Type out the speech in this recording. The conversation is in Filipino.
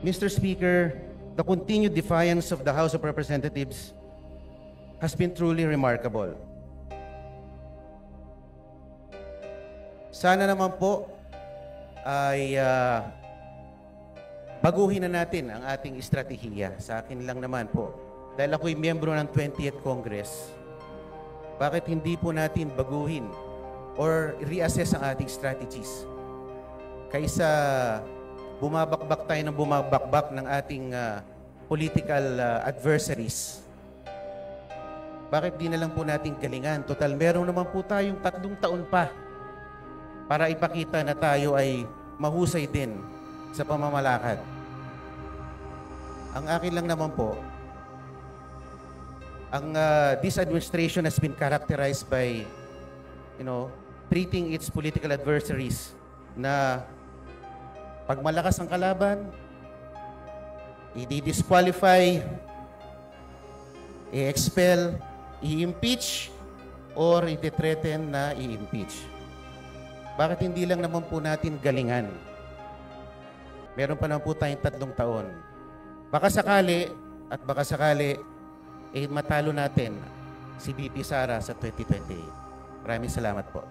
Mr. Speaker, the continued defiance of the House of Representatives has been truly remarkable. Sana naman po ay baguhin na natin ang ating estratehiya. Sa akin lang naman po. Dahil ako'y miyembro ng 20th Congress, bakit hindi po natin baguhin or reassess ang ating strategies? Kaysa bumabakbak tayo ng bumabakbak ng ating political adversaries. Bakit di na lang po natin galingan? Total, meron naman po tayong 3 taon pa para ipakita na tayo ay mahusay din sa pamamalakad. Ang akin lang naman po, this administration has been characterized by, treating its political adversaries na pag malakas ang kalaban, i-disqualify, i-expel, i-impeach, or i-threaten na i-impeach. Bakit hindi lang naman po natin galingan? Meron pa naman po tayong 3 taon. Baka sakali, matalo natin si VP Sara sa 2028. Maraming salamat po.